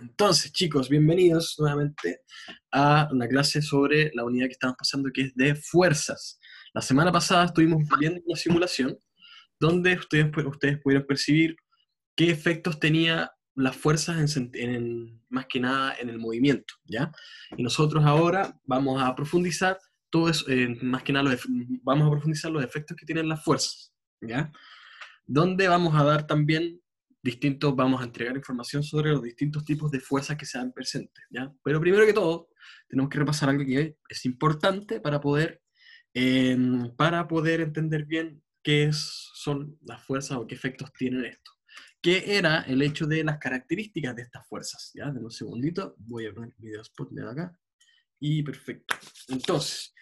Entonces, chicos, bienvenidos nuevamente a una clase sobre la unidad que estamos pasando, que es de fuerzas. La semana pasada estuvimos viendo una simulación donde ustedes pudieron percibir qué efectos tenía las fuerzas más que nada en el movimiento, ¿ya? Y nosotros ahora vamos a profundizar todo eso, más que nada vamos a profundizar los efectos que tienen las fuerzas, ¿ya? Donde vamos a dar también vamos a entregar información sobre los distintos tipos de fuerzas que se dan presentes, ¿ya? Pero primero que todo, tenemos que repasar algo que es importante para poder entender bien son las fuerzas o qué efectos tienen esto. Que era el hecho de las características de estas fuerzas, ¿ya? Denme un segundito, voy a poner video spot de acá, y perfecto. Entonces,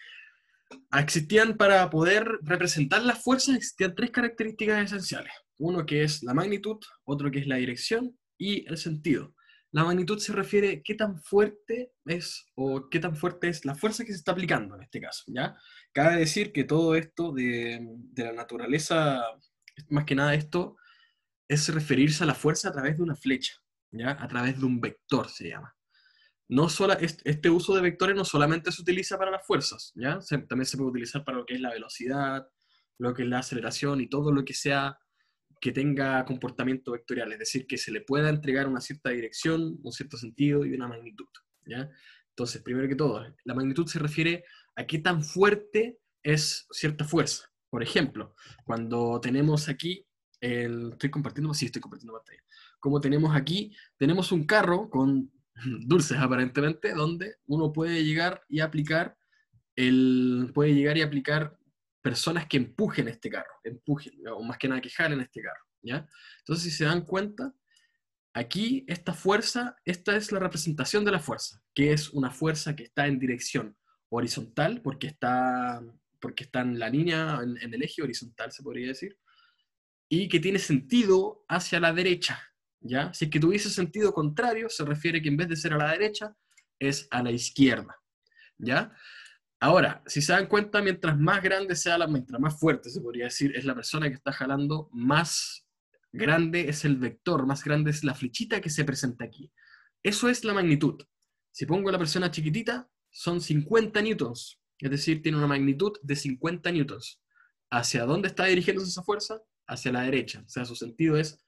para poder representar las fuerzas, existían tres características esenciales. Uno que es la magnitud, otro que es la dirección y el sentido. La magnitud se refiere a qué tan fuerte es o qué tan fuerte es la fuerza que se está aplicando en este caso, ¿ya? Cabe decir que todo esto de la naturaleza, más que nada esto, es referirse a la fuerza a través de una flecha, ¿ya? A través de un vector se llama. Este uso de vectores no solamente se utiliza para las fuerzas, ¿ya? También se puede utilizar para lo que es la velocidad, lo que es la aceleración y todo lo que sea que tenga comportamiento vectorial, es decir, que se le pueda entregar una cierta dirección, un cierto sentido y una magnitud, ¿ya? Entonces, primero que todo, la magnitud se refiere a qué tan fuerte es cierta fuerza. Por ejemplo, cuando tenemos aquí, ¿estoy compartiendo? Sí, estoy compartiendo pantalla. Como tenemos aquí, tenemos un carro con dulces aparentemente, donde uno puede llegar y aplicar personas que empujen este carro, o más que nada que jalen este carro, ¿ya? Entonces, si se dan cuenta, aquí esta es la representación de la fuerza, que es una fuerza que está en dirección horizontal, porque está en la línea, en el eje horizontal, se podría decir, y que tiene sentido hacia la derecha, ¿ya? Si es que tuviese sentido contrario, se refiere que en vez de ser a la derecha, es a la izquierda, ¿ya? Ahora, si se dan cuenta, mientras más fuerte, se podría decir, es la persona que está jalando, más grande es el vector, más grande es la flechita que se presenta aquí. Eso es la magnitud. Si pongo a la persona chiquitita, son 50 newtons, es decir, tiene una magnitud de 50 newtons. ¿Hacia dónde está dirigiéndose esa fuerza? Hacia la derecha, o sea, su sentido es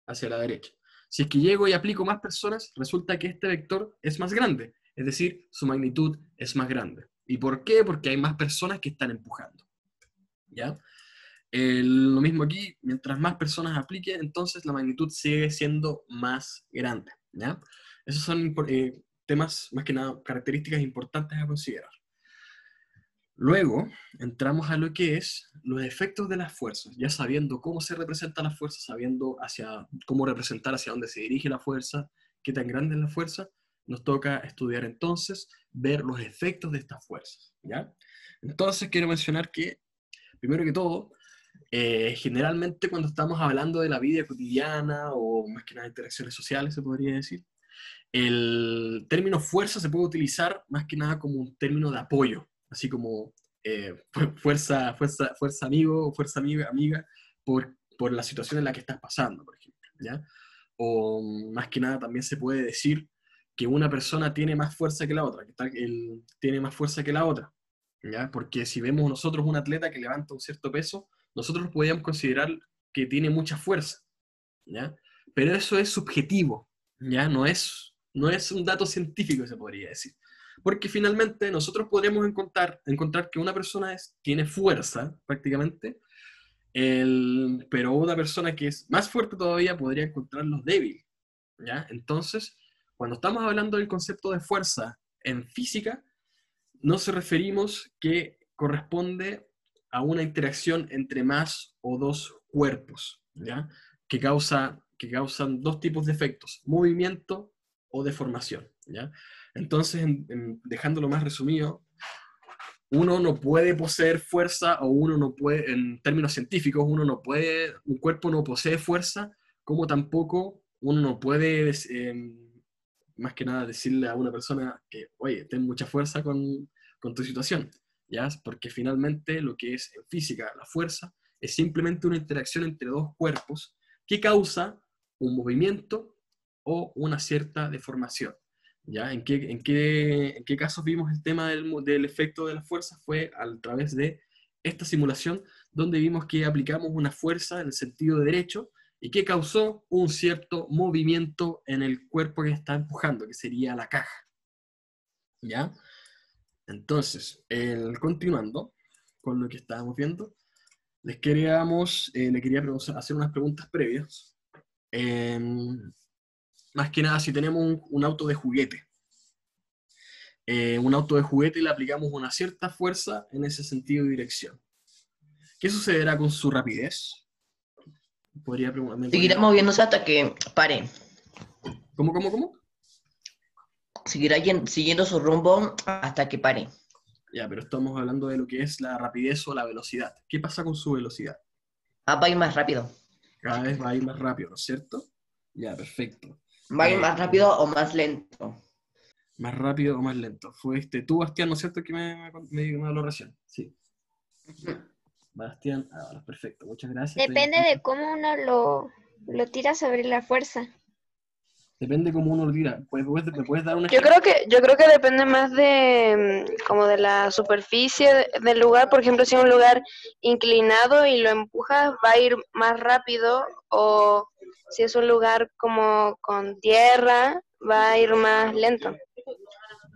hacia la derecha. Si es que llego y aplico más personas, resulta que este vector es más grande, es decir, su magnitud es más grande. ¿Y por qué? Porque hay más personas que están empujando, ¿ya? Lo mismo aquí, mientras más personas apliquen, entonces la magnitud sigue siendo más grande, ¿ya? Esos son temas, más que nada, características importantes a considerar. Luego, entramos a lo que es los efectos de las fuerzas, ya sabiendo cómo se representa la fuerza, sabiendo cómo representar hacia dónde se dirige la fuerza, qué tan grande es la fuerza, nos toca estudiar entonces, ver los efectos de estas fuerzas, ¿ya? Entonces quiero mencionar que, primero que todo, generalmente cuando estamos hablando de la vida cotidiana o más que nada interacciones sociales, se podría decir, el término fuerza se puede utilizar más que nada como un término de apoyo, así como fuerza amigo o fuerza amiga por la situación en la que estás pasando, por ejemplo, ¿ya? O más que nada también se puede decir que una persona tiene más fuerza que la otra, tiene más fuerza que la otra, ¿ya? Porque si vemos nosotros un atleta que levanta un cierto peso, nosotros podríamos considerar que tiene mucha fuerza, ¿ya? Pero eso es subjetivo, ¿ya? No es un dato científico, se podría decir. Porque finalmente nosotros podremos encontrar que una persona tiene fuerza, prácticamente, pero una persona que es más fuerte todavía podría encontrarlos débil, ¿ya? Entonces, cuando estamos hablando del concepto de fuerza en física, nos referimos que corresponde a una interacción entre más o dos cuerpos, ¿ya? Que causan dos tipos de efectos, movimiento o deformación, ¿ya? Entonces, dejándolo más resumido, uno no puede poseer fuerza, o uno no puede, en términos científicos, un cuerpo no posee fuerza, como tampoco uno no puede, más que nada, decirle a una persona que, oye, ten mucha fuerza con tu situación, ¿ya? Porque finalmente lo que es en física la fuerza es simplemente una interacción entre dos cuerpos que causa un movimiento o una cierta deformación. ¿Ya? ¿En qué casos vimos el tema del efecto de la fuerza? Fue a través de esta simulación donde vimos que aplicamos una fuerza en el sentido derecho y que causó un cierto movimiento en el cuerpo que está empujando, que sería la caja. ¿Ya? Entonces, continuando con lo que estábamos viendo, le quería hacer unas preguntas previas. Más que nada, si tenemos un auto de juguete, y le aplicamos una cierta fuerza en ese sentido y dirección, ¿qué sucederá con su rapidez? Seguirá moviéndose hasta que pare. ¿Cómo? Seguirá siguiendo su rumbo hasta que pare. Ya, pero estamos hablando de lo que es la rapidez o la velocidad. ¿Qué pasa con su velocidad? Va a ir más rápido. Cada vez va a ir más rápido, ¿no es cierto? Ya, perfecto. Va a ir más rápido o más lento. Más rápido o más lento. Fuiste tú, Bastián, ¿no es cierto? Que me habló recién. Sí. Bastián, ahora, perfecto. Muchas gracias. Depende de cómo uno lo tira sobre la fuerza. Depende cómo uno lo tira. ¿Me puedes dar un Yo ejemplo? creo que depende más de como de la superficie del lugar. Por ejemplo, si es un lugar inclinado y lo empujas, va a ir más rápido, o si es un lugar como con tierra, va a ir más lento.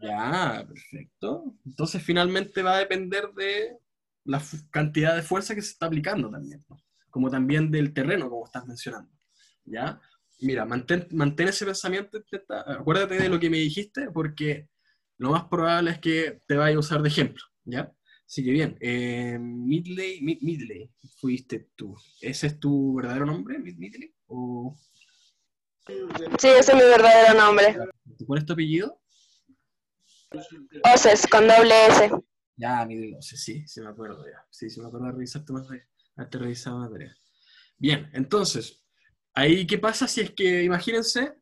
Ya, perfecto. Entonces finalmente va a depender de la cantidad de fuerza que se está aplicando también, ¿no? Como también del terreno, como estás mencionando. ¿Ya? Mira, mantén ese pensamiento, acuérdate de lo que me dijiste, porque lo más probable es que te vaya a usar de ejemplo, ¿ya? Así que bien, Midley, fuiste tú. ¿Ese es tu verdadero nombre, Midley? ¿O Sí, ese es mi verdadero nombre. cuál es tu apellido? Oces, con doble S. Ya, Midley, sí me acuerdo ya. Sí, me acuerdo de revisarte más de, haberte revisado más de. Bien, entonces, ahí, ¿qué pasa si es que, imagínense,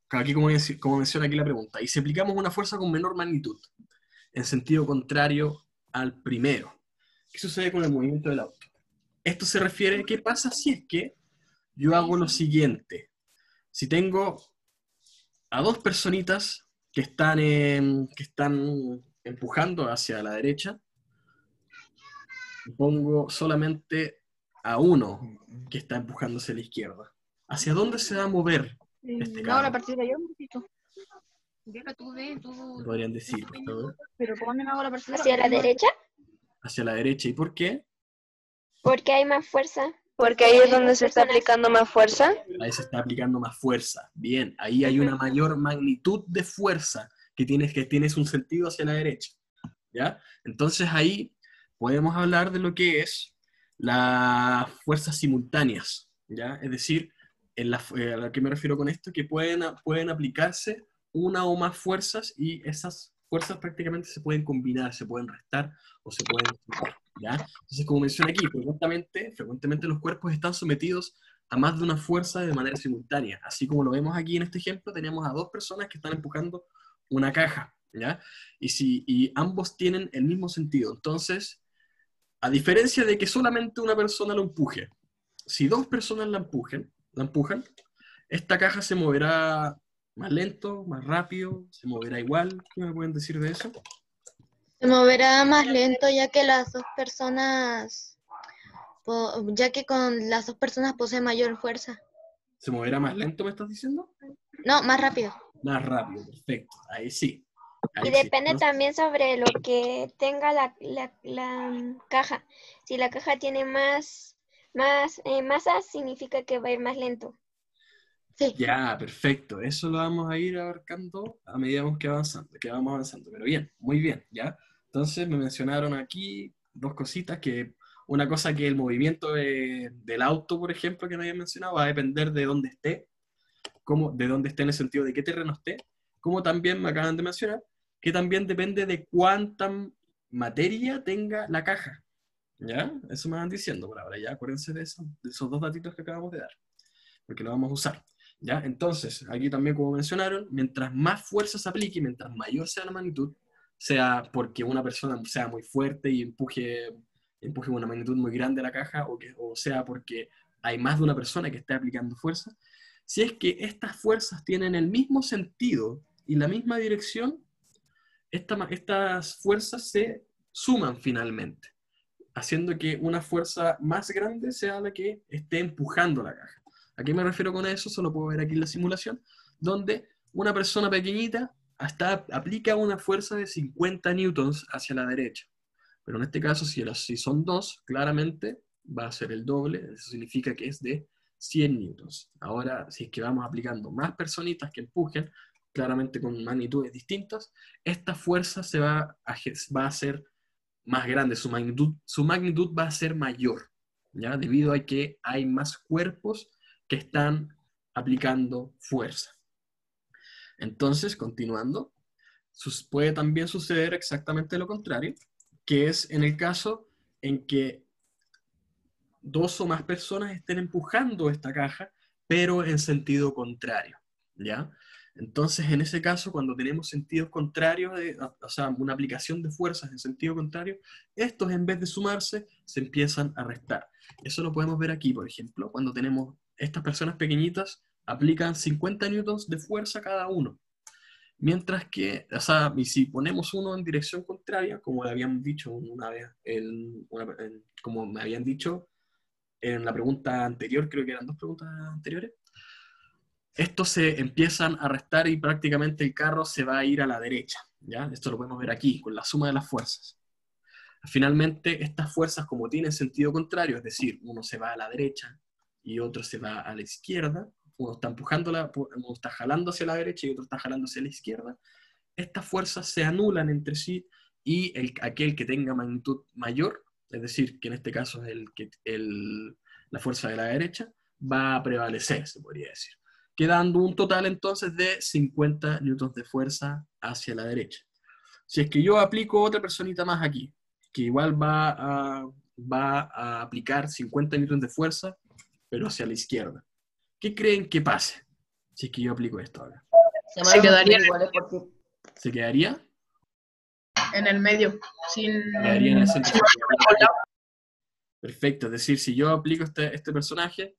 aquí como menciona aquí la pregunta, y si aplicamos una fuerza con menor magnitud, en sentido contrario al primero, ¿qué sucede con el movimiento del auto? Esto se refiere, ¿qué pasa si es que yo hago lo siguiente? Si tengo a dos personitas que están empujando hacia la derecha, pongo solamente a uno que está empujando hacia la izquierda. ¿Hacia dónde se va a mover este No, la carro? partida yo, un poquito. Deja tú de, ¿Me tú. podrían decir, por favor? Pero ¿por dónde me hago la partida? ¿Hacia la derecha? Hacia la derecha. ¿Y por qué? Porque hay más fuerza. Porque ahí es donde se está aplicando más fuerza. Ahí se está aplicando más fuerza. Bien, ahí hay una mayor magnitud de fuerza que tienes un sentido hacia la derecha. ¿Ya? Entonces ahí podemos hablar de lo que es las fuerzas simultáneas. ¿Ya? Es decir, a lo que me refiero con esto, que pueden aplicarse una o más fuerzas y esas fuerzas prácticamente se pueden combinar, se pueden restar o se pueden sumar. ¿Ya? Entonces, como menciona aquí, frecuentemente los cuerpos están sometidos a más de una fuerza de manera simultánea. Así como lo vemos aquí en este ejemplo, tenemos a dos personas que están empujando una caja, ¿ya? Y ambos tienen el mismo sentido. Entonces, a diferencia de que solamente una persona lo empuje, si dos personas la empujan, esta caja se moverá más lento, más rápido, se moverá igual. ¿Qué me pueden decir de eso? Se moverá más lento ya que con las dos personas posee mayor fuerza. ¿Se moverá más lento, me estás diciendo? No, más rápido. Más rápido, perfecto. Ahí sí. Y Ahí sí. depende también sobre lo que tenga la caja. Si la caja tiene más masa, significa que va a ir más lento. Sí. Ya, perfecto. Eso lo vamos a ir abarcando a medida que vamos avanzando. Pero bien, muy bien, ¿ya? Entonces me mencionaron aquí dos cositas, que una cosa que el movimiento del auto, por ejemplo, que me habían mencionado, va a depender de dónde esté, de dónde esté en el sentido de qué terreno esté, como también me acaban de mencionar, que también depende de cuánta materia tenga la caja. ¿Ya? Eso me van diciendo por ahora, ya acuérdense de esos dos datitos que acabamos de dar, porque lo vamos a usar. ¿Ya? Entonces, aquí también como mencionaron, mientras más fuerza se aplique, mientras mayor sea la magnitud, sea porque una persona sea muy fuerte y empuje una magnitud muy grande a la caja, o sea porque hay más de una persona que esté aplicando fuerza, si es que estas fuerzas tienen el mismo sentido y la misma dirección, estas fuerzas se suman finalmente, haciendo que una fuerza más grande sea la que esté empujando la caja. ¿A qué me refiero con eso? Eso lo puedo ver aquí en la simulación, donde una persona pequeñita aplica una fuerza de 50 newtons hacia la derecha. Pero en este caso, si son dos, claramente va a ser el doble, eso significa que es de 100 newtons. Ahora, si es que vamos aplicando más personitas que empujen, claramente con magnitudes distintas, esta fuerza va a ser más grande, su magnitud va a ser mayor, ¿ya? Debido a que hay más cuerpos que están aplicando fuerza. Entonces, continuando, puede también suceder exactamente lo contrario, que es en el caso en que dos o más personas estén empujando esta caja, pero en sentido contrario, ¿ya? Entonces, en ese caso, cuando tenemos sentidos contrarios, o sea, una aplicación de fuerzas en sentido contrario, estos en vez de sumarse, se empiezan a restar. Eso lo podemos ver aquí, por ejemplo, cuando tenemos estas personas pequeñitas, aplican 50 newtons de fuerza cada uno. Mientras que, o sea, y si ponemos uno en dirección contraria, como le habían dicho una vez, como me habían dicho en la pregunta anterior, creo que eran dos preguntas anteriores, estos se empiezan a restar y prácticamente el carro se va a ir a la derecha, ¿ya? Esto lo podemos ver aquí, con la suma de las fuerzas. Finalmente, estas fuerzas, como tienen sentido contrario, es decir, uno se va a la derecha y otro se va a la izquierda, uno está uno está jalando hacia la derecha y otro está jalando hacia la izquierda, estas fuerzas se anulan entre sí y aquel que tenga magnitud mayor, es decir, que en este caso es la fuerza de la derecha, va a prevalecer, se podría decir, quedando un total entonces de 50 newtons de fuerza hacia la derecha. Si es que yo aplico otra personita más aquí, que igual va a aplicar 50 newtons de fuerza, pero hacia la izquierda, ¿qué creen que pase si es que yo aplico esto ahora? Se quedaría iguales porque ¿Se quedaría? en el medio, sin... Quedaría en el centro. Perfecto, es decir, si yo aplico este personaje,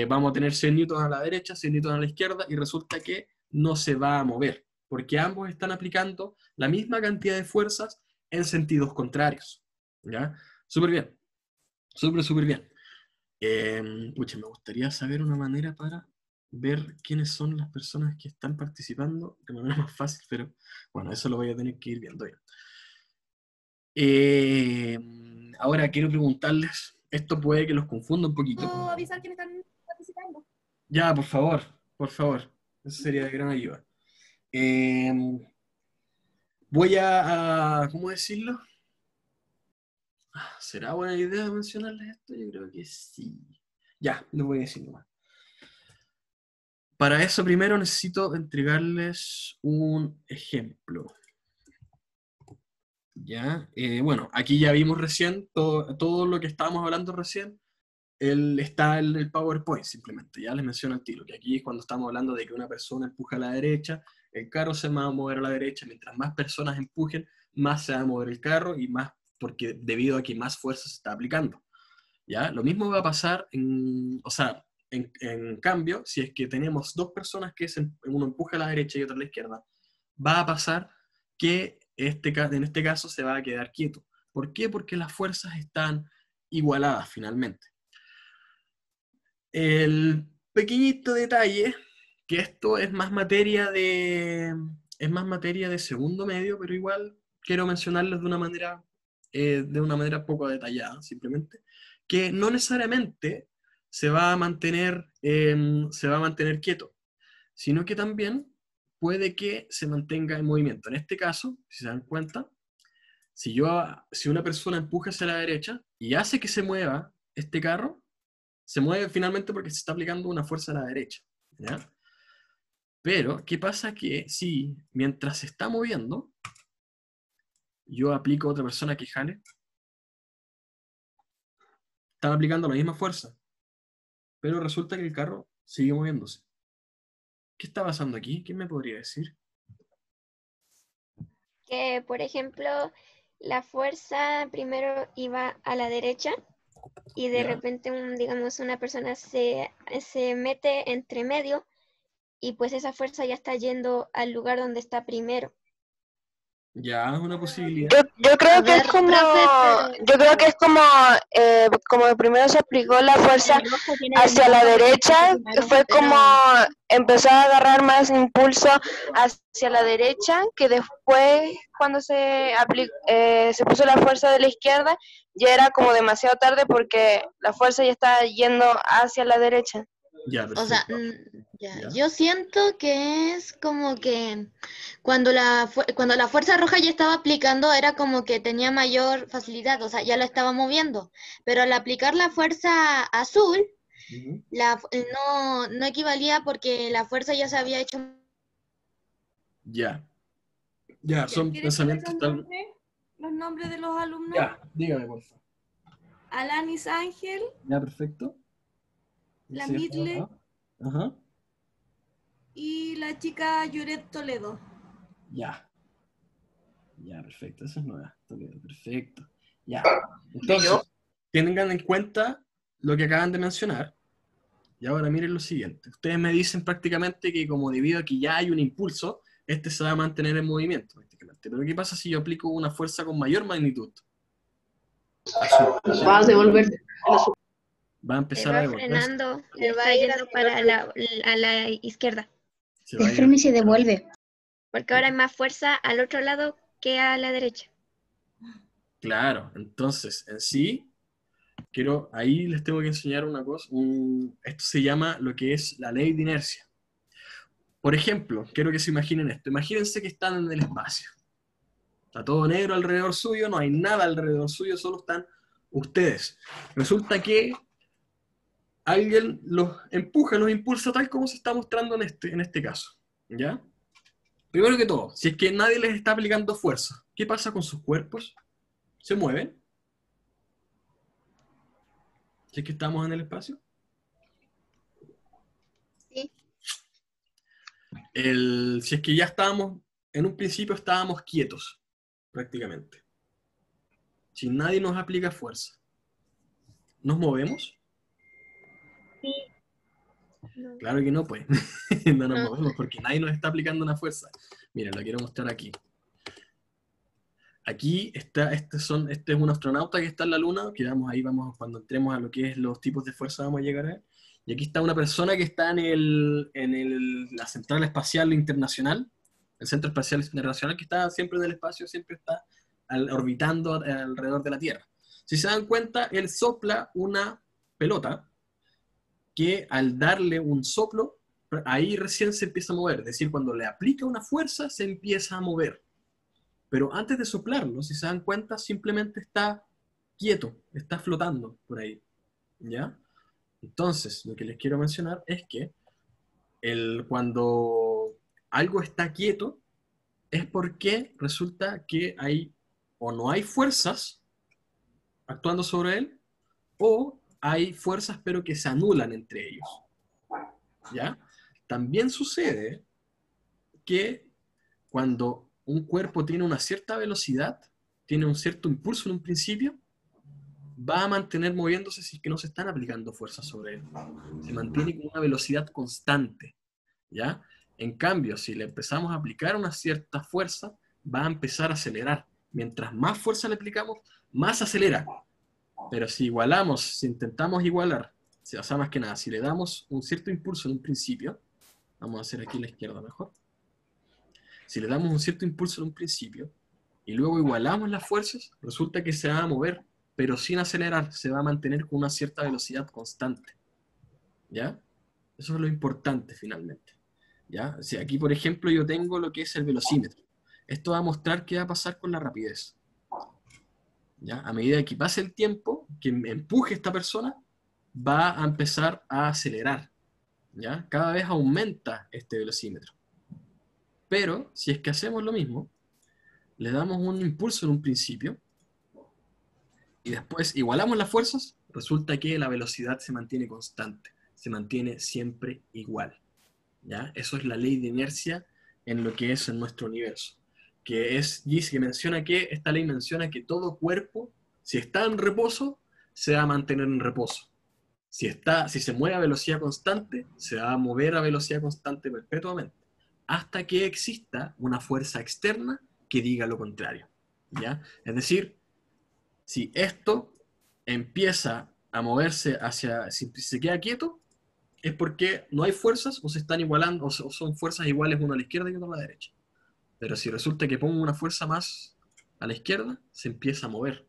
vamos a tener 100 newtons a la derecha, 100 newtons a la izquierda, y resulta que no se va a mover, porque ambos están aplicando la misma cantidad de fuerzas en sentidos contrarios. ¿Ya? Súper bien. Súper bien. Pucha, me gustaría saber una manera para ver quiénes son las personas que están participando de manera más fácil, pero bueno, eso lo voy a tener que ir viendo bien. Ahora quiero preguntarles, esto puede que los confunda un poquito. ¿Puedo avisar que me están participando? Ya, por favor, eso sería de gran ayuda. Voy ¿cómo decirlo? ¿Será buena idea mencionarles esto? Yo creo que sí. Ya, les voy a decir nomás. Para eso primero necesito entregarles un ejemplo. Ya, bueno, aquí ya vimos recién todo lo que estábamos hablando recién. Está en el PowerPoint simplemente, ya les menciono el tiro, que aquí es cuando estamos hablando de que una persona empuja a la derecha, el carro se va a mover a la derecha, mientras más personas empujen, más se va a mover el carro y más, porque debido a que más fuerza se está aplicando. ¿Ya? Lo mismo va a pasar, en cambio, si es que tenemos dos personas que uno empuja a la derecha y otro a la izquierda, va a pasar que en este caso se va a quedar quieto. ¿Por qué? Porque las fuerzas están igualadas finalmente. El pequeñito detalle, que esto es más materia de segundo medio, pero igual quiero mencionarles de una manera poco detallada, simplemente, que no necesariamente se va a mantener quieto, sino que también puede que se mantenga en movimiento. En este caso, si se dan cuenta, si una persona empuja hacia la derecha y hace que se mueva este carro, se mueve finalmente porque se está aplicando una fuerza a la derecha, ¿ya? Pero, ¿qué pasa? Que si mientras se está moviendo, yo aplico a otra persona que jale, están aplicando la misma fuerza, pero resulta que el carro sigue moviéndose. ¿Qué está pasando aquí? ¿Quién me podría decir? Que, por ejemplo, la fuerza primero iba a la derecha y de Ya. repente, digamos, una persona se mete entre medio y pues esa fuerza ya está yendo al lugar donde está primero. Ya, es una posibilidad. Yo creo A que es ver, como, profe, pero- yo creo que es como primero se aplicó la fuerza El rojo tiene hacia la ventaja porque derecha, primero, fue pero como empezó a agarrar más impulso hacia la derecha, que después cuando se puso la fuerza de la izquierda, ya era como demasiado tarde porque la fuerza ya estaba yendo hacia la derecha. Ya, O sea, perfecto. ya, Ya. yo siento que es como que cuando cuando la fuerza roja ya estaba aplicando era como que tenía mayor facilidad, o sea, ya lo estaba moviendo. Pero al aplicar la fuerza azul, Ujú. no equivalía porque la fuerza ya se había hecho. Ya. Ya, son ¿Quieres saber pensamientos tal. los nombres de los alumnos? Ya, dígame, por favor. Alanis Ángel, Ya, perfecto. la Sí, Midle Ajá. y la chica Yuret Toledo. Ya. Ya, perfecto. Eso es nueva. Toledo, perfecto. Ya. ¿Y Entonces, yo? tengan en cuenta lo que acaban de mencionar. Y ahora miren lo siguiente. Ustedes me dicen prácticamente que como debido a que ya hay un impulso, este se va a mantener en movimiento prácticamente. Pero ¿qué pasa si yo aplico una fuerza con mayor magnitud? Azul. Va a devolver. Va a se empezar a va devolverse. frenando y Se va está a ir yendo hacia el para otro a la izquierda. Se va a Se ir. frena y se devuelve. Porque ahora hay más fuerza al otro lado que a la derecha. Claro, entonces, en sí, ahí les tengo que enseñar una cosa. Esto se llama lo que es la ley de inercia. Por ejemplo, quiero que se imaginen esto. Imagínense que están en el espacio. Está todo negro alrededor suyo, no hay nada alrededor suyo, solo están ustedes. Resulta que alguien los empuja, los impulsa tal como se está mostrando en este caso. ¿Ya? Primero que todo, si es que nadie les está aplicando fuerza, ¿qué pasa con sus cuerpos? ¿Se mueven? Si es que estamos en el espacio. Sí. Si es que ya estábamos, en un principio estábamos quietos, prácticamente. Si nadie nos aplica fuerza, ¿nos movemos? No. Claro que no, pues. No nos No. movemos porque nadie nos está aplicando una fuerza. Miren, lo quiero mostrar aquí. Aquí está, este es un astronauta que está en la Luna, que vamos, cuando entremos a lo que es los tipos de fuerza vamos a llegar a él. Y aquí está una persona que está la Central Espacial Internacional, el Centro Espacial Internacional, que está siempre en el espacio, siempre está orbitando alrededor de la Tierra. Si se dan cuenta, él sopla una pelota que al darle un soplo, ahí recién se empieza a mover. Es decir, cuando le aplica una fuerza, se empieza a mover. Pero antes de soplarlo, si se dan cuenta, simplemente está quieto, está flotando por ahí. ¿Ya? Entonces, lo que les quiero mencionar es que cuando algo está quieto, es porque resulta que o no hay fuerzas actuando sobre él, o hay fuerzas pero que se anulan entre ellos. ¿Ya? También sucede que cuando un cuerpo tiene una cierta velocidad, tiene un cierto impulso en un principio, va a mantener moviéndose si es que no se están aplicando fuerzas sobre él. Se mantiene con una velocidad constante, ¿ya? En cambio, si le empezamos a aplicar una cierta fuerza, va a empezar a acelerar. Mientras más fuerza le aplicamos, más acelera. Pero si intentamos igualar, o sea, más que nada, si le damos un cierto impulso en un principio, vamos a hacer aquí a la izquierda mejor. Si le damos un cierto impulso en un principio y luego igualamos las fuerzas, resulta que se va a mover, pero sin acelerar, se va a mantener con una cierta velocidad constante. ¿Ya? Eso es lo importante finalmente. ¿Ya? O sea, aquí, por ejemplo, yo tengo lo que es el velocímetro. Esto va a mostrar qué va a pasar con la rapidez. ¿Ya? A medida que pase el tiempo, que empuje esta persona, va a empezar a acelerar. ¿Ya? Cada vez aumenta este velocímetro. Pero, si es que hacemos lo mismo, le damos un impulso en un principio, y después igualamos las fuerzas, resulta que la velocidad se mantiene constante, se mantiene siempre igual. ¿Ya? Eso es la ley de inercia en lo que es en nuestro universo. Que menciona que esta ley menciona que todo cuerpo, si está en reposo, se va a mantener en reposo. Si se mueve a velocidad constante, se va a mover a velocidad constante perpetuamente, hasta que exista una fuerza externa que diga lo contrario, ¿ya? Es decir, si esto empieza a moverse si se queda quieto, es porque no hay fuerzas o se están igualando, o son fuerzas iguales una a la izquierda y otra a la derecha. Pero si resulta que pongo una fuerza más a la izquierda, se empieza a mover,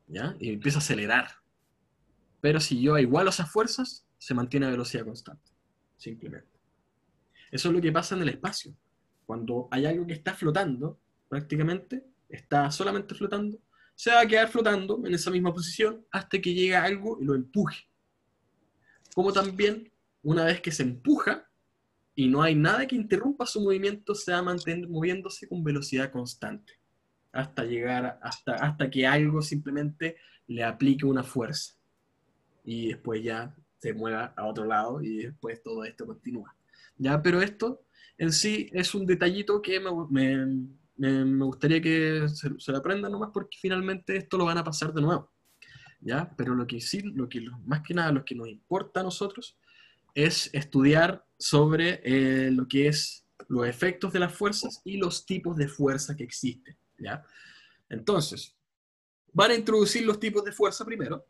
¿ya? Y empieza a acelerar. Pero si yo igualo esas fuerzas, se mantiene a velocidad constante, simplemente. Eso es lo que pasa en el espacio. Cuando hay algo que está flotando, prácticamente, está solamente flotando, se va a quedar flotando en esa misma posición hasta que llega algo y lo empuje. Como también, una vez que se empuja y no hay nada que interrumpa su movimiento, se va a mantener moviéndose con velocidad constante, hasta llegar, hasta que algo simplemente le aplique una fuerza. Y después ya se mueva a otro lado y después todo esto continúa. ¿Ya? Pero esto en sí es un detallito que me gustaría que se lo aprendan nomás, porque finalmente esto lo van a pasar de nuevo. ¿Ya? Pero más que nada lo que nos importa a nosotros es estudiar sobre lo que es los efectos de las fuerzas y los tipos de fuerza que existen, ¿ya? Entonces, van a introducir los tipos de fuerza primero.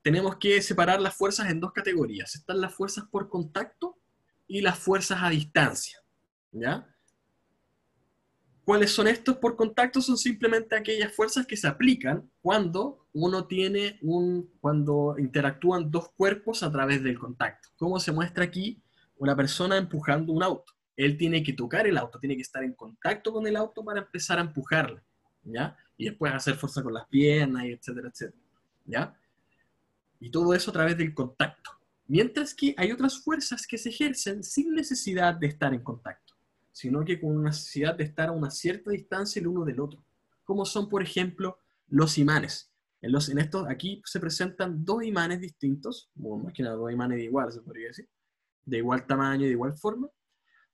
Tenemos que separar las fuerzas en dos categorías. Están las fuerzas por contacto y las fuerzas a distancia, ¿ya? ¿Cuáles son estos por contacto? Son simplemente aquellas fuerzas que se aplican cuando cuando interactúan dos cuerpos a través del contacto. Como se muestra aquí, una persona empujando un auto. Él tiene que tocar el auto, tiene que estar en contacto con el auto para empezar a empujarlo, ¿ya? Y después hacer fuerza con las piernas, y etcétera, etcétera, ¿ya? Y todo eso a través del contacto. Mientras que hay otras fuerzas que se ejercen sin necesidad de estar en contacto, sino que con una necesidad de estar a una cierta distancia el uno del otro, como son, por ejemplo, los imanes. En estos, aquí se presentan dos imanes distintos, o más que nada dos imanes de igual, se podría decir, de igual tamaño y de igual forma,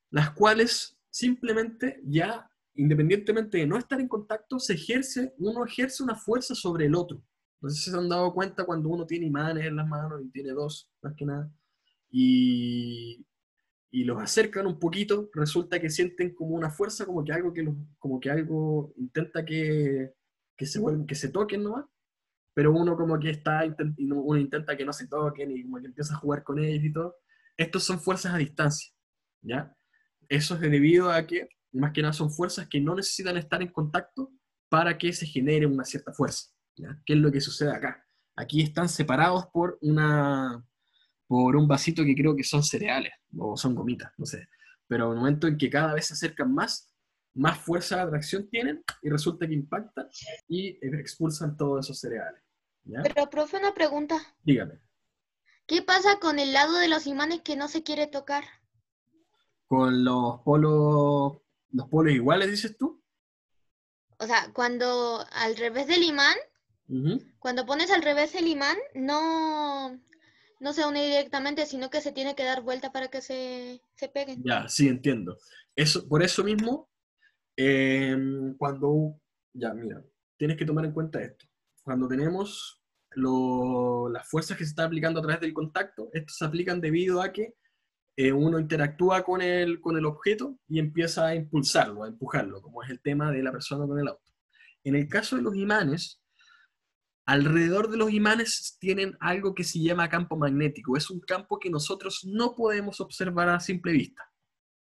las cuales simplemente ya, independientemente de no estar en contacto, uno ejerce una fuerza sobre el otro. No sé si se han dado cuenta cuando uno tiene imanes en las manos y tiene dos, más que nada, y los acercan un poquito, resulta que sienten como una fuerza, como que algo intenta que se toquen nomás, pero uno como que uno intenta que no se toquen y como que empieza a jugar con ellos y todo. Estos son fuerzas a distancia, ¿ya? Eso es debido a que, más que nada, son fuerzas que no necesitan estar en contacto para que se genere una cierta fuerza, ¿ya? ¿Qué es lo que sucede acá? Aquí están separados por un vasito que creo que son cereales, o son gomitas, no sé. Pero en el momento en que cada vez se acercan más fuerza de atracción tienen, y resulta que impactan y expulsan todos esos cereales, ¿ya? Pero, profe, una pregunta. Dígame. ¿Qué pasa con el lado de los imanes que no se quiere tocar? Con los polos iguales, dices tú. O sea, cuando al revés del imán, cuando pones al revés el imán, no se une directamente, sino que se tiene que dar vuelta para que se peguen. Ya, sí, entiendo. Por eso mismo, ya, mira, tienes que tomar en cuenta esto. Cuando tenemos las fuerzas que se están aplicando a través del contacto, estos se aplican debido a que uno interactúa con el objeto y empieza a impulsarlo, a empujarlo, como es el tema de la persona con el auto. En el caso de los imanes, alrededor de los imanes tienen algo que se llama campo magnético. Es un campo que nosotros no podemos observar a simple vista,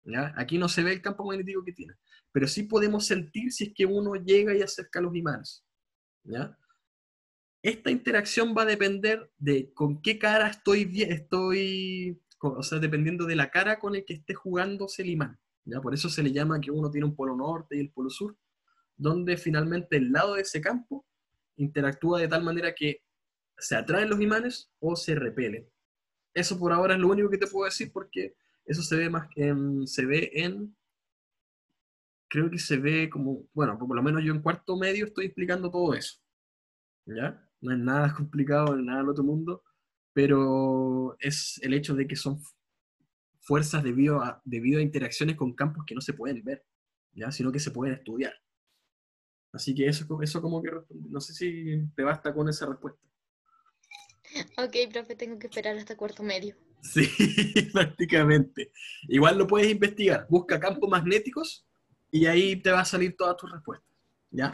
¿ya? Aquí no se ve el campo magnético que tiene, pero sí podemos sentir si es que uno llega y acerca a los imanes, ¿ya? Esta interacción va a depender de con qué cara o sea, dependiendo de la cara con el que esté jugándose el imán, ¿ya? Por eso se le llama que uno tiene un polo norte y el polo sur, donde finalmente el lado de ese campo interactúa de tal manera que se atraen los imanes o se repelen. Eso por ahora es lo único que te puedo decir, porque eso creo que se ve como, bueno, por lo menos yo en cuarto medio estoy explicando todo eso, ¿ya? No es nada complicado, no es nada del otro mundo, pero es el hecho de que son fuerzas debido a interacciones con campos que no se pueden ver, ¿ya? Sino que se pueden estudiar. Así que eso como que no sé si te basta con esa respuesta. Ok, profe, tengo que esperar hasta cuarto medio. Sí, prácticamente. Igual lo puedes investigar. Busca campos magnéticos y ahí te va a salir todas tus respuestas. ¿Ya?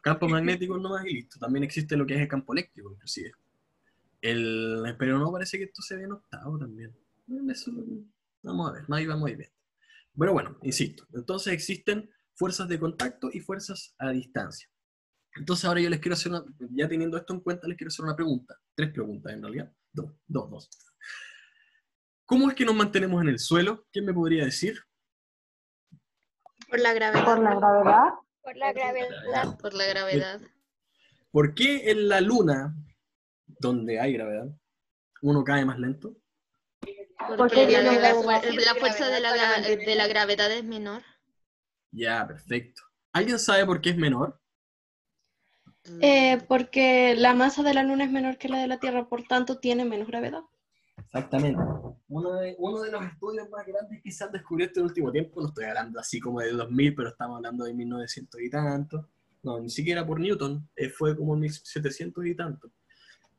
Campos magnéticos nomás y listo. También existe lo que es el campo eléctrico, inclusive. Pero no parece que esto se ve en octavo también. Eso, vamos a ver, ahí vamos a ir viendo. Bueno, insisto. Entonces existen fuerzas de contacto y fuerzas a distancia. Entonces ahora yo les quiero hacer ya teniendo esto en cuenta, les quiero hacer una pregunta. 3 preguntas en realidad. Dos. ¿Cómo es que nos mantenemos en el suelo? ¿Quién me podría decir? Por la gravedad. Por la gravedad. Por la gravedad. ¿Por qué en la luna, donde hay gravedad, uno cae más lento? Porque tiene la gravedad. fuerza de la gravedad es menor. Ya, perfecto. ¿Alguien sabe por qué es menor? Porque la masa de la Luna es menor que la de la Tierra, por tanto tiene menos gravedad. Exactamente. Uno de los estudios más grandes que se han descubierto en el último tiempo, no estoy hablando así como de 2000, pero estamos hablando de 1900 y tanto. No, ni siquiera por Newton, fue como 1700 y tanto.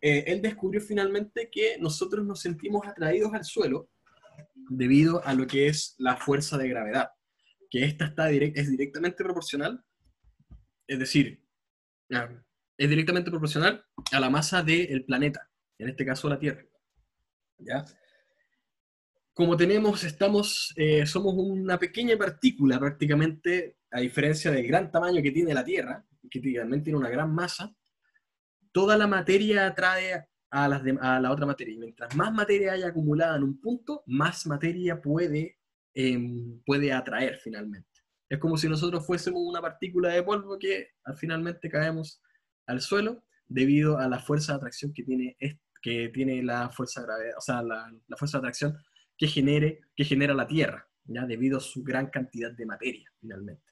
Él descubrió finalmente que nosotros nos sentimos atraídos al suelo debido a lo que es la fuerza de gravedad, que esta es directamente proporcional, es decir, es directamente proporcional a la masa del planeta, en este caso la Tierra. ¿Ya? Como somos una pequeña partícula prácticamente, a diferencia del gran tamaño que tiene la Tierra, que realmente tiene una gran masa, toda la materia atrae a la otra materia. Y mientras más materia haya acumulada en un punto, más materia puede atraer finalmente. Es como si nosotros fuésemos una partícula de polvo que finalmente caemos al suelo debido a la fuerza de atracción que tiene la fuerza de gravedad, o sea, la fuerza de atracción que genera la Tierra, ¿ya? Debido a su gran cantidad de materia, finalmente.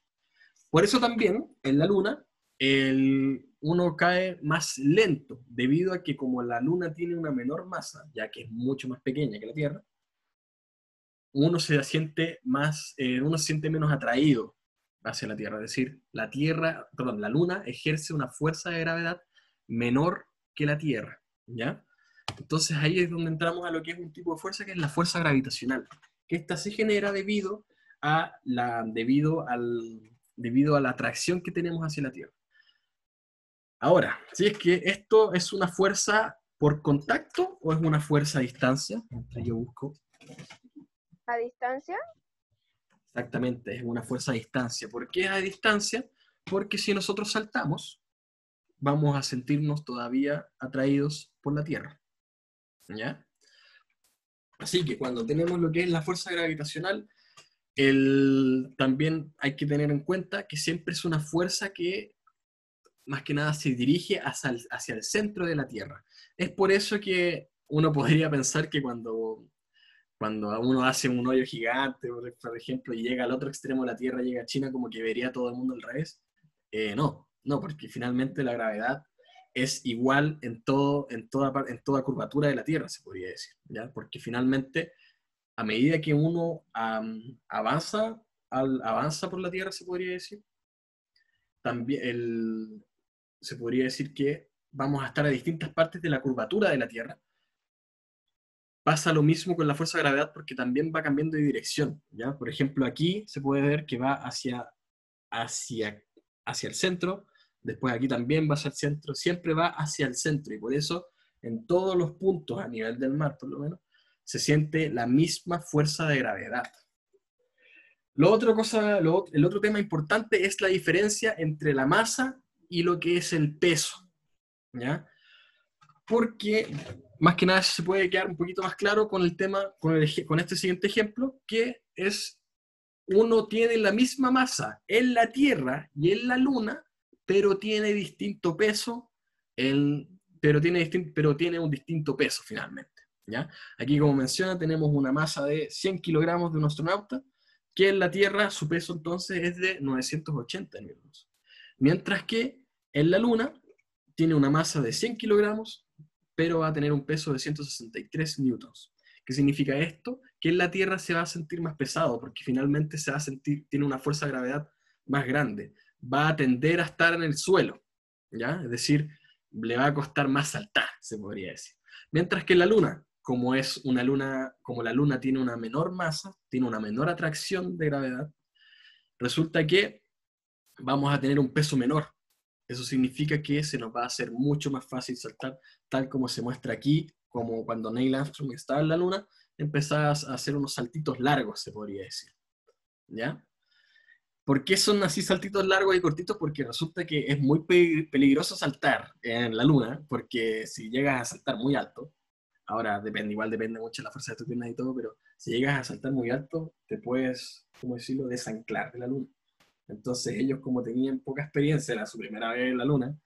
Por eso también, en la Luna, uno cae más lento, debido a que como la Luna tiene una menor masa, ya que es mucho más pequeña que la Tierra, uno se siente menos atraído hacia la Tierra. Es decir, la Luna ejerce una fuerza de gravedad menor que la Tierra, ¿ya? Entonces ahí es donde entramos a lo que es un tipo de fuerza, que es la fuerza gravitacional, que esta se genera debido a la atracción que tenemos hacia la Tierra. Ahora, si es que esto es una fuerza por contacto o es una fuerza a distancia, entonces yo busco. ¿A distancia? Exactamente, es una fuerza a distancia. ¿Por qué es a distancia? Porque si nosotros saltamos, vamos a sentirnos todavía atraídos por la Tierra. ¿Ya? Así que cuando tenemos lo que es la fuerza gravitacional, también hay que tener en cuenta que siempre es una fuerza que más que nada se dirige hacia el centro de la Tierra. Es por eso que uno podría pensar que cuando uno hace un hoyo gigante, por ejemplo, y llega al otro extremo de la Tierra, llega a China, como que vería todo el mundo al revés. No, porque finalmente la gravedad es igual en toda curvatura de la Tierra, se podría decir, ¿ya? Porque finalmente, a medida que uno avanza por la Tierra, se podría decir, también se podría decir que vamos a estar a distintas partes de la curvatura de la Tierra. Pasa lo mismo con la fuerza de gravedad porque también va cambiando de dirección, ¿ya? Por ejemplo, aquí se puede ver que va hacia el centro, después aquí también va hacia el centro, siempre va hacia el centro, y por eso en todos los puntos a nivel del mar, por lo menos, se siente la misma fuerza de gravedad. El otro tema importante es la diferencia entre la masa y lo que es el peso, ¿ya? Porque más que nada se puede quedar un poquito más claro con el tema, con este siguiente ejemplo, que es, uno tiene la misma masa en la Tierra y en la Luna, pero tiene distinto peso, pero tiene un distinto peso finalmente, ¿ya? Aquí, como menciona, tenemos una masa de 100 kilogramos de un astronauta, que en la Tierra su peso entonces es de 980 newtons. Mientras que en la Luna tiene una masa de 100 kilogramos, pero va a tener un peso de 163 newtons. ¿Qué significa esto? Que en la Tierra se va a sentir más pesado, porque finalmente tiene una fuerza de gravedad más grande. Va a tender a estar en el suelo, ¿ya? Es decir, le va a costar más saltar, se podría decir. Mientras que la Luna, como es una luna, como la Luna tiene una menor masa, tiene una menor atracción de gravedad, resulta que vamos a tener un peso menor. Eso significa que se nos va a hacer mucho más fácil saltar, tal como se muestra aquí, como cuando Neil Armstrong estaba en la Luna, empezás a hacer unos saltitos largos, se podría decir. ¿Ya? ¿Por qué son así saltitos largos y cortitos? Porque resulta que es muy peligroso saltar en la Luna, porque si llegas a saltar muy alto, ahora depende, igual depende mucho de la fuerza de tus piernas y todo, pero si llegas a saltar muy alto, te puedes, ¿cómo decirlo?, desanclar de la Luna. Entonces ellos, como tenían poca experiencia, era su primera vez en la Luna,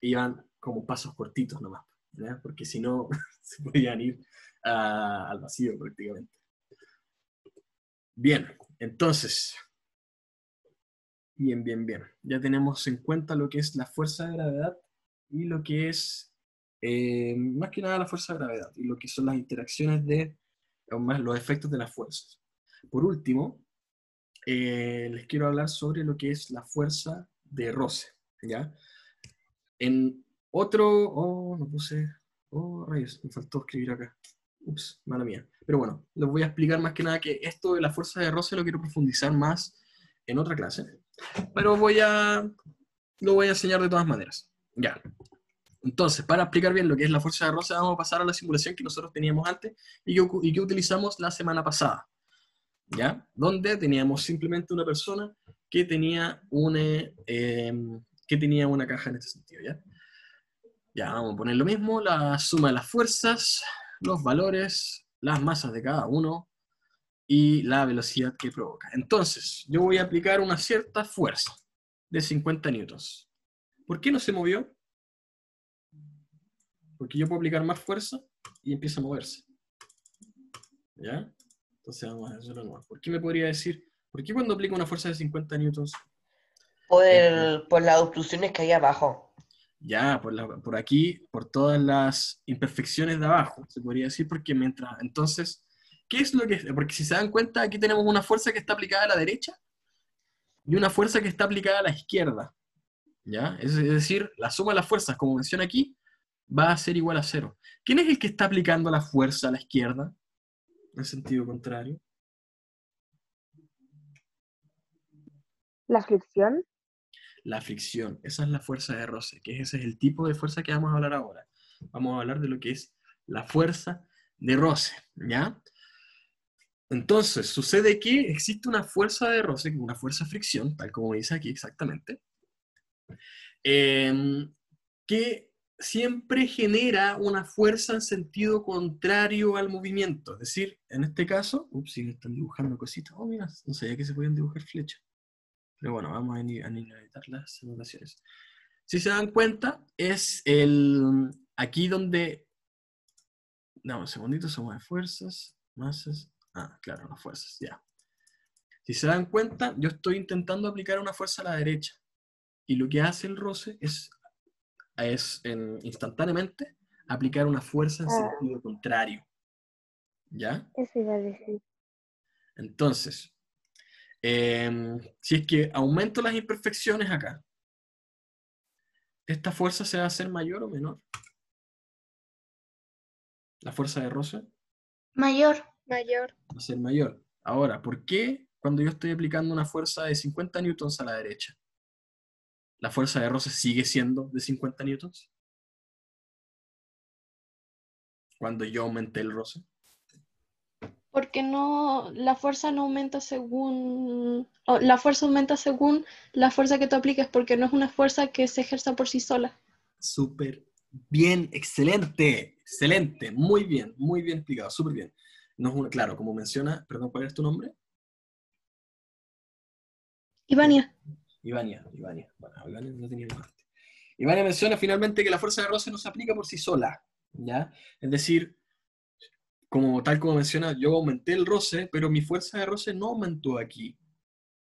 iban como pasos cortitos nomás, ¿ya? Porque si no, se podían ir al vacío prácticamente. Bien, entonces, bien. Ya tenemos en cuenta lo que es la fuerza de gravedad y lo que es, más que nada la fuerza de gravedad, y lo que son las interacciones de, aún más los efectos de las fuerzas. Por último, les quiero hablar sobre lo que es la fuerza de roce, ¿ya? En otro, no puse, rayos, me faltó escribir acá. Ups, mala mía. Pero bueno, les voy a explicar más que nada que esto de la fuerza de roce lo quiero profundizar más en otra clase. Pero lo voy a enseñar de todas maneras. Ya. Entonces, para explicar bien lo que es la fuerza de roce, vamos a pasar a la simulación que nosotros teníamos antes y que utilizamos la semana pasada. ¿Ya? Donde teníamos simplemente una persona que tenía una caja en este sentido, ¿ya? Ya, vamos a poner lo mismo, la suma de las fuerzas, los valores, las masas de cada uno y la velocidad que provoca. Entonces, yo voy a aplicar una cierta fuerza de 50 newtons. ¿Por qué no se movió? Porque yo puedo aplicar más fuerza y empieza a moverse. ¿Ya? Entonces vamos a hacerlo nuevo. ¿Por qué me podría decir? ¿Por qué cuando aplico una fuerza de 50 newtons? Por las obstrucciones que hay abajo. Ya, por aquí, por todas las imperfecciones de abajo, se podría decir, porque entonces, ¿qué es lo que? Porque si se dan cuenta, aquí tenemos una fuerza que está aplicada a la derecha y una fuerza que está aplicada a la izquierda, ¿ya? Es decir, la suma de las fuerzas, como menciona aquí, va a ser igual a 0. ¿Quién es el que está aplicando la fuerza a la izquierda? En sentido contrario. ¿La fricción? La fricción, esa es la fuerza de roce, que ese es el tipo de fuerza que vamos a hablar ahora. Vamos a hablar de lo que es la fuerza de roce, ¿ya? Entonces, sucede que existe una fuerza de roce, una fuerza de fricción, tal como dice aquí exactamente, que siempre genera una fuerza en sentido contrario al movimiento. Es decir, en este caso, si me están dibujando cositas, mira, no sabía que se podían dibujar flechas. Pero bueno, vamos a editar las anotaciones. Si se dan cuenta, es aquí donde... No, un segundito, somos de fuerzas, masas... claro, las fuerzas, ya. Si se dan cuenta, yo estoy intentando aplicar una fuerza a la derecha. Y lo que hace el roce es instantáneamente aplicar una fuerza en sentido contrario. ¿Ya? Eso iba a decir. Entonces, si es que aumento las imperfecciones acá, ¿esta fuerza se va a hacer mayor o menor? ¿La fuerza de roce? Mayor. Mayor. Va a ser mayor. Ahora, ¿por qué cuando yo estoy aplicando una fuerza de 50 newtons a la derecha, la fuerza de roce sigue siendo de 50 newtons? Cuando yo aumenté el roce. Porque la fuerza no aumenta según, la fuerza aumenta según la fuerza que tú apliques, porque no es una fuerza que se ejerza por sí sola. Súper bien, excelente, muy bien explicado, súper bien. No es claro, como menciona, perdón, ¿cuál es tu nombre? Ivania. Ivania. Bueno, Ivania no tenía parte. Ivania menciona finalmente que la fuerza de roce no se aplica por sí sola, ¿ya? Es decir, tal como menciona, yo aumenté el roce, pero mi fuerza de roce no aumentó aquí.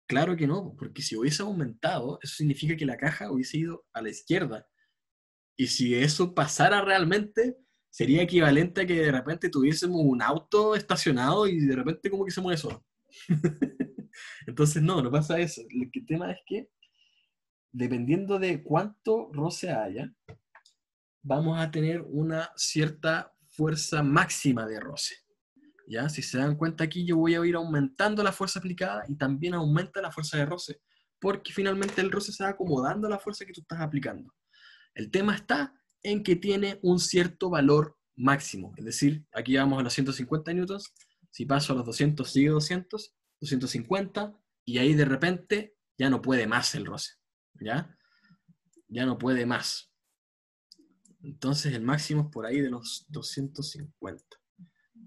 Claro que no, porque si hubiese aumentado, eso significa que la caja hubiese ido a la izquierda. Y si eso pasara realmente, sería equivalente a que de repente tuviésemos un auto estacionado y de repente como que se mueve solo. Entonces no pasa eso. El tema es que, dependiendo de cuánto roce haya, vamos a tener una cierta fuerza máxima de roce. ¿Ya? Si se dan cuenta aquí, yo voy a ir aumentando la fuerza aplicada y también aumenta la fuerza de roce, porque finalmente el roce se va acomodando a la fuerza que tú estás aplicando. El tema está en que tiene un cierto valor máximo, es decir, aquí vamos a los 150 newtons, si paso a los 200, sigue 200, 250, y ahí de repente ya no puede más el roce, ¿ya? Ya no puede más. Entonces el máximo es por ahí de los 250.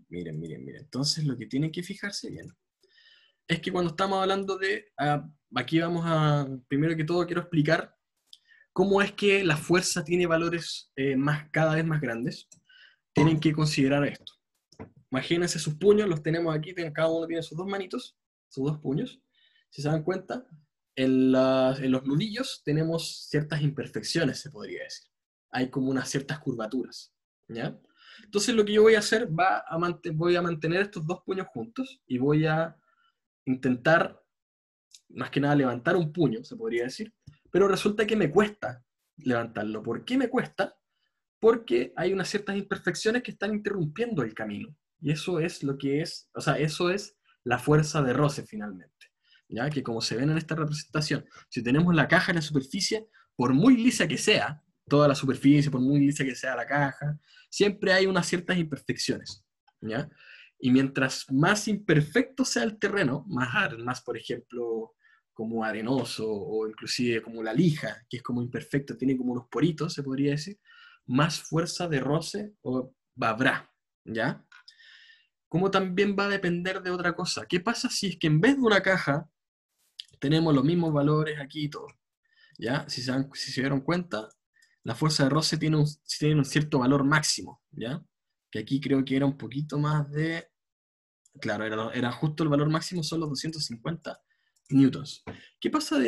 Miren, miren, miren. Entonces lo que tienen que fijarse bien es que cuando estamos hablando de... aquí vamos a... Primero que todo quiero explicar cómo es que la fuerza tiene valores cada vez más grandes. Tienen que considerar esto. Imagínense sus puños, los tenemos aquí, cada uno tiene sus dos manitos, sus dos puños. Si se dan cuenta, en los nudillos tenemos ciertas imperfecciones, se podría decir. Hay como unas ciertas curvaturas, ¿ya? Entonces lo que yo voy a hacer, voy a mantener estos dos puños juntos y voy a intentar, más que nada, levantar un puño, se podría decir, pero resulta que me cuesta levantarlo. ¿Por qué me cuesta? Porque hay unas ciertas imperfecciones que están interrumpiendo el camino. Y eso es lo que es, o sea, eso es la fuerza de roce finalmente. ¿Ya? Que como se ven en esta representación, si tenemos la caja en la superficie, por muy lisa que sea, toda la superficie, por muy lisa que sea la caja, siempre hay unas ciertas imperfecciones, ¿ya? Y mientras más imperfecto sea el terreno, más por ejemplo, como arenoso, o inclusive como la lija, que es como imperfecto, tiene como unos poritos, se podría decir, más fuerza de roce habrá, ¿ya? Como también va a depender de otra cosa. ¿Qué pasa si es que en vez de una caja tenemos los mismos valores aquí y todo? ¿Ya? Si se dieron cuenta, la fuerza de roce tiene un cierto valor máximo, ¿ya? Que aquí creo que era un poquito más de... Claro, era justo el valor máximo, son los 250 newtons. ¿Qué pasa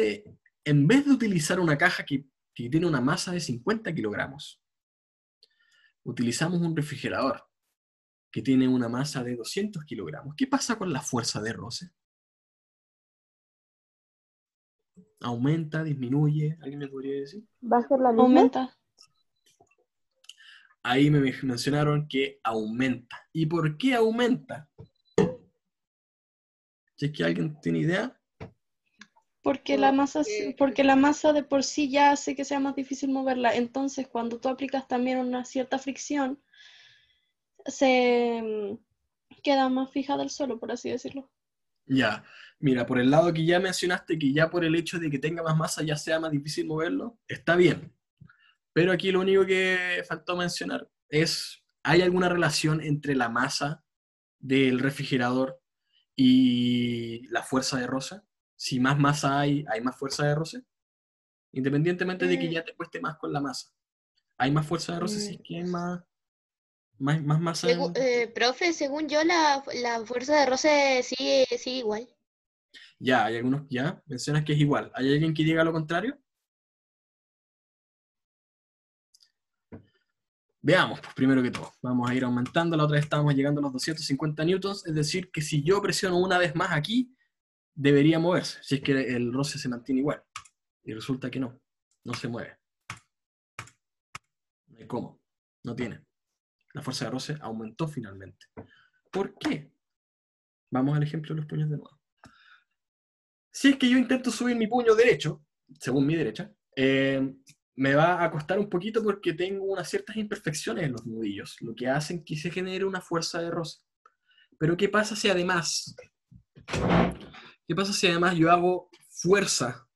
en vez de utilizar una caja que tiene una masa de 50 kilogramos, utilizamos un refrigerador que tiene una masa de 200 kilogramos? ¿Qué pasa con la fuerza de roce? ¿Aumenta, disminuye? ¿Alguien me podría decir? ¿Va a ser la misma? Aumenta. Ahí me mencionaron que aumenta. ¿Y por qué aumenta? Si es que alguien tiene idea. Porque la masa de por sí ya hace que sea más difícil moverla. Entonces, cuando tú aplicas también una cierta fricción, se queda más fija del suelo, por así decirlo. Ya, mira, por el lado que ya mencionaste, que ya por el hecho de que tenga más masa ya sea más difícil moverlo, está bien. Pero aquí lo único que faltó mencionar es, ¿hay alguna relación entre la masa del refrigerador y la fuerza de roce? Si más masa hay más fuerza de roce. Independientemente de que ya te cueste más con la masa. ¿Hay más fuerza de roce si es que hay más masa? Profe, según yo, la fuerza de roce sigue igual. Ya, hay algunos, ya, mencionas que es igual. ¿Hay alguien que diga lo contrario? Veamos, pues primero que todo, vamos a ir aumentando. La otra vez estábamos llegando a los 250 newtons, es decir, que si yo presiono una vez más aquí, debería moverse, si es que el roce se mantiene igual. Y resulta que no se mueve. No hay cómo, no tiene. La fuerza de roce aumentó finalmente. ¿Por qué? Vamos al ejemplo de los puños de nuevo. Si es que yo intento subir mi puño derecho, según mi derecha, me va a costar un poquito porque tengo unas ciertas imperfecciones en los nudillos, lo que hacen que se genere una fuerza de roce. Pero ¿qué pasa si además yo hago fuerza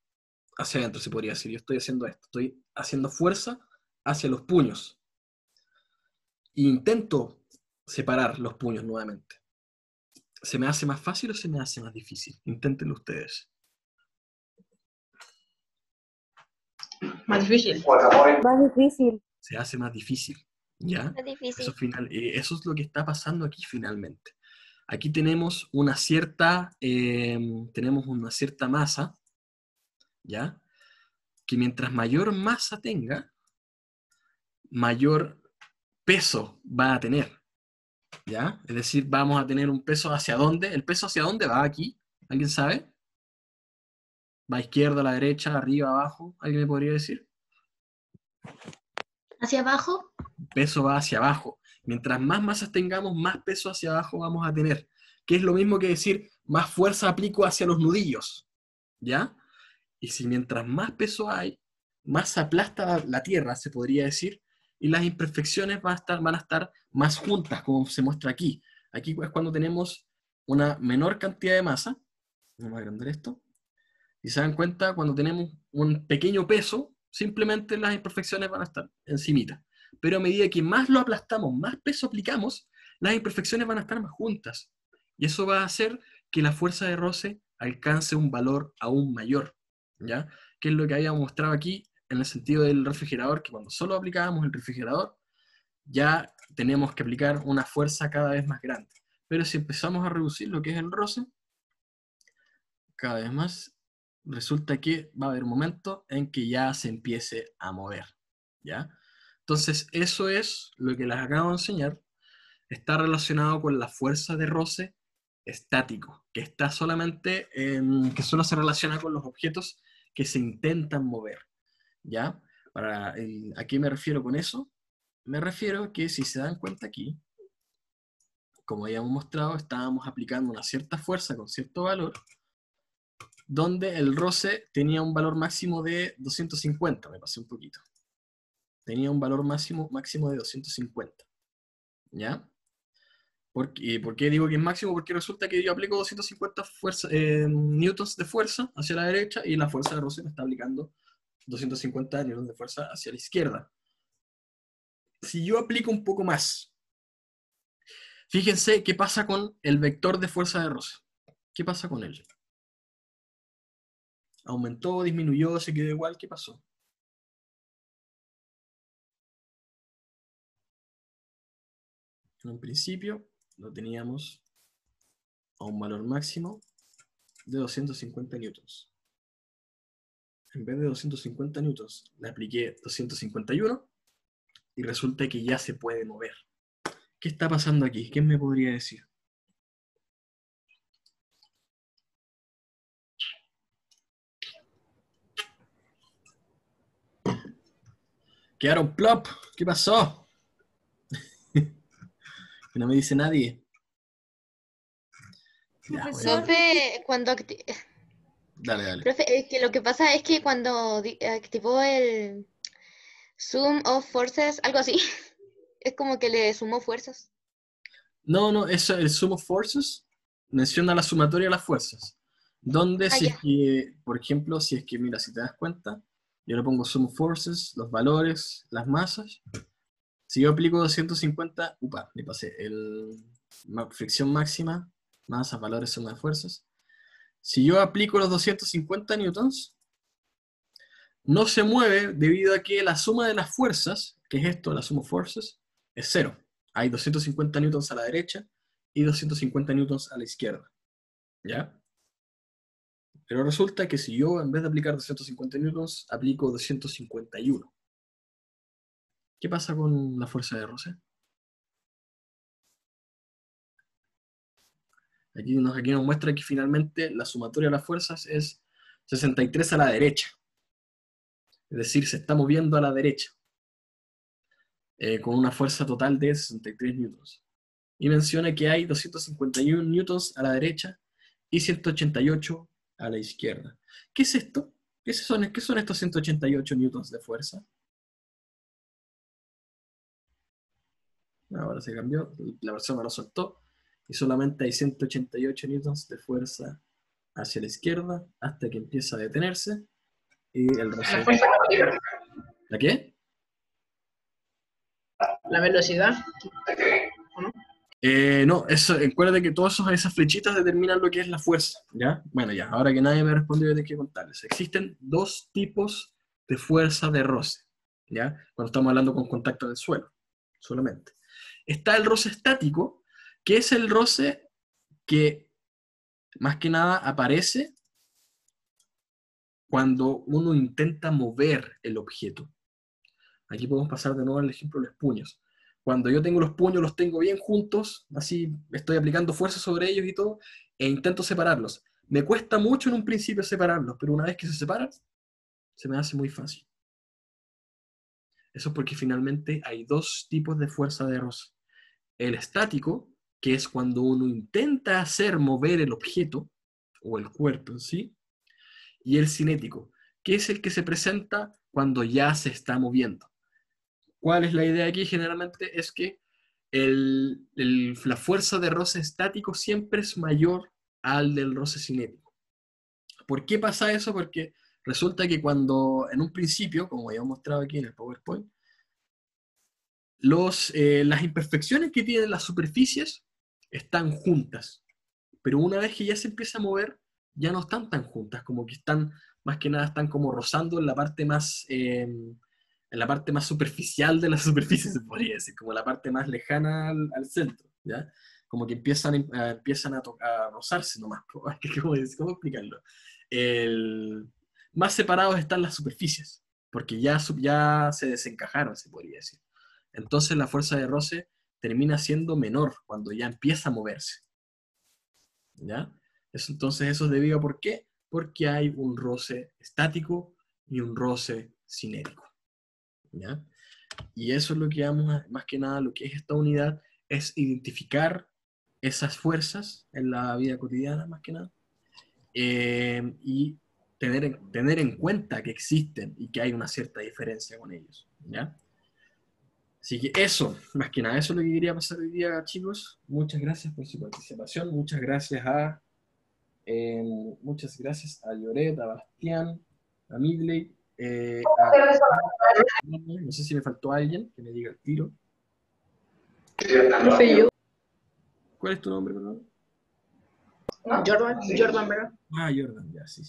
hacia adentro, se podría decir? Yo estoy haciendo esto, estoy haciendo fuerza hacia los puños. E intento separar los puños nuevamente. ¿Se me hace más fácil o se me hace más difícil? Inténtenlo ustedes. Más difícil. Más difícil. Se hace más difícil, ¿ya? Es difícil. Eso es lo que está pasando aquí finalmente. Aquí tenemos una cierta masa, ¿ya? Que mientras mayor masa tenga, mayor peso va a tener, ¿ya? Es decir, vamos a tener un peso ¿hacia dónde? ¿El peso hacia dónde va aquí? ¿Alguien sabe? ¿Va a izquierda, a la derecha, arriba, abajo? ¿Alguien me podría decir? ¿Hacia abajo? El peso va hacia abajo. Mientras más masas tengamos, más peso hacia abajo vamos a tener. Que es lo mismo que decir, más fuerza aplico hacia los nudillos. ¿Ya? Y si mientras más peso hay, más se aplasta la Tierra, se podría decir, y las imperfecciones van a estar más juntas, como se muestra aquí. Aquí es cuando tenemos una menor cantidad de masa. Vamos a agrandar esto. Y se dan cuenta, cuando tenemos un pequeño peso, simplemente las imperfecciones van a estar encimita. Pero a medida que más lo aplastamos, más peso aplicamos, las imperfecciones van a estar más juntas. Y eso va a hacer que la fuerza de roce alcance un valor aún mayor. ¿Ya? Que es lo que habíamos mostrado aquí en el sentido del refrigerador, que cuando solo aplicábamos el refrigerador, ya tenemos que aplicar una fuerza cada vez más grande. Pero si empezamos a reducir lo que es el roce, cada vez más, resulta que va a haber un momento en que ya se empiece a mover. ¿Ya? Entonces, eso es lo que les acabo de enseñar. Está relacionado con la fuerza de roce estático, que está solamente que solo se relaciona con los objetos que se intentan mover. ¿Ya? ¿A qué me refiero con eso? Me refiero a que si se dan cuenta aquí, como habíamos mostrado, estábamos aplicando una cierta fuerza con cierto valor, donde el roce tenía un valor máximo de 250, me pasé un poquito. Tenía un valor máximo de 250. ¿Ya? ¿Por qué digo que es máximo? Porque resulta que yo aplico 250 newtons de fuerza hacia la derecha y la fuerza de roce me está aplicando 250 newtons de fuerza hacia la izquierda. Si yo aplico un poco más, fíjense qué pasa con el vector de fuerza de roce. ¿Qué pasa con él? ¿Aumentó, disminuyó, se quedó igual? ¿Qué pasó? En un principio lo teníamos a un valor máximo de 250 newtons. En vez de 250 newtons, le apliqué 251 y resulta que ya se puede mover. ¿Qué está pasando aquí? ¿Quién me podría decir? Quedaron plop. ¿Qué pasó? Que no me dice nadie. Ya, Profesor, Profe, dale. profe, es que lo que pasa es que cuando activó el Sum of Forces, algo así, es como que le sumó fuerzas. No, eso, el sum of forces menciona la sumatoria de las fuerzas. Donde si es Ya. que, por ejemplo, si es que, mira, si te das cuenta, yo le pongo sum of forces, los valores, las masas. Si yo aplico 250, me pasé, fricción máxima, masas, valores, suma de fuerzas. Si yo aplico los 250 newtons, no se mueve debido a que la suma de las fuerzas, que es esto, la sum of forces, es cero. Hay 250 newtons a la derecha y 250 newtons a la izquierda. ¿Ya? Pero resulta que si yo, en vez de aplicar 250 newtons, aplico 251. ¿Qué pasa con la fuerza de roce? Aquí nos muestra que finalmente la sumatoria de las fuerzas es 63 a la derecha. Es decir, se está moviendo a la derecha. Con una fuerza total de 63 newtons. Y menciona que hay 251 newtons a la derecha y 188 a la izquierda. ¿Qué es esto? ¿Qué son estos 188 newtons de fuerza? Ahora se cambió, la persona lo soltó, y solamente hay 188 newtons de fuerza hacia la izquierda hasta que empieza a detenerse y el resto... La fuerza católica. ¿La qué? La velocidad. No, acuérdate que todas esas flechitas determinan lo que es la fuerza, ¿ya? Bueno, ya, ahora que nadie me ha respondido, tengo que contarles. Existen dos tipos de fuerza de roce, ¿ya? Cuando estamos hablando con contacto en el suelo, solamente. Está el roce estático, que es el roce que, más que nada, aparece cuando uno intenta mover el objeto. Aquí podemos pasar de nuevo al ejemplo de los puños. Cuando yo tengo los puños, los tengo bien juntos, así estoy aplicando fuerza sobre ellos y todo, e intento separarlos. Me cuesta mucho en un principio separarlos, pero una vez que se separan, se me hace muy fácil. Eso es porque finalmente hay dos tipos de fuerza de roce. el estático, que es cuando uno intenta hacer mover el objeto, o el cuerpo en sí, y el cinético, que es el que se presenta cuando ya se está moviendo. ¿Cuál es la idea aquí? Generalmente es que la fuerza de roce estático siempre es mayor al del roce cinético. ¿Por qué pasa eso? Porque resulta que cuando en un principio, como ya he mostrado aquí en el PowerPoint, las imperfecciones que tienen las superficies están juntas, pero una vez que ya se empieza a mover, ya no están tan juntas, como que están, más que nada, están como rozando en la parte más superficial de la superficie, se podría decir, como la parte más lejana al centro, ¿ya? Como que empiezan a rozarse nomás, ¿cómo explicarlo? Más separados están las superficies, porque ya se desencajaron, se podría decir. Entonces la fuerza de roce termina siendo menor cuando ya empieza a moverse, ¿ya? Entonces eso es debido a ¿por qué? Porque hay un roce estático y un roce cinético, ¿ya? Y eso es lo que vamos más que nada, lo que es esta unidad, es identificar esas fuerzas en la vida cotidiana, más que nada, y tener en cuenta que existen y que hay una cierta diferencia con ellos, ¿ya? Así que eso, más que nada, eso es lo que quería pasar hoy día, chicos. Muchas gracias por su participación, muchas gracias a Lloret, a Bastián, a Midley, no sé si me faltó alguien que me diga el tiro. Profe, yo. ¿Cuál es tu nombre, perdón? Jordan, ¿verdad? Ah, Jordan, ya, sí.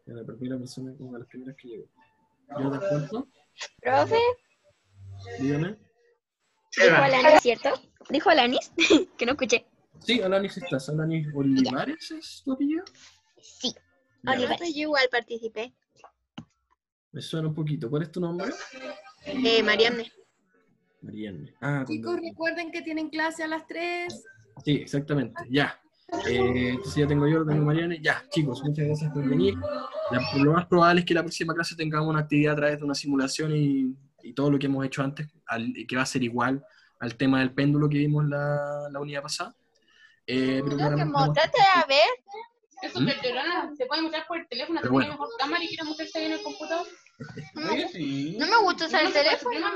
Era la primera persona, como de las primeras que llegó. Jordan, ¿cuánto? Profe, Dígame. dijo Alanis, ¿cierto? ¿Dijo Alanis? Que no escuché. Sí, Alanis estás. Alanis Olivares es tu apellido. Sí, Ya, Olivares. Yo igual participé. me suena un poquito. ¿Cuál es tu nombre? Marianne. Marianne. Ah, Chicos, recuerden que tienen clase a las 3. sí, exactamente. Ya. Entonces ya tengo yo, tengo Marianne. Ya, chicos, muchas gracias por venir. Lo más probable es que la próxima clase tengamos una actividad a través de una simulación y todo lo que hemos hecho antes, que va a ser igual al tema del péndulo que vimos la unidad pasada. Pero claramente vamos a- a ver. Es súper llorona. Se puede mostrar por el teléfono, Pero tiene bueno. mejor cámara y quiere mostrarse ahí en el computador. Oye, sí. No me gusta usar el teléfono.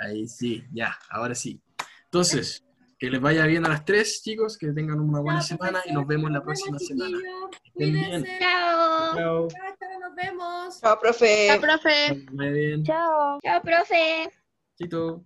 Ahí sí, ya, ahora sí. Entonces, que les vaya bien a las 3, chicos, que tengan una buena semana y nos vemos la próxima semana. Estén bien. Cuídense. Chao. Chao. Chao, nos vemos. Chao, profe. Profe. Muy bien. Chao, profe. Chito.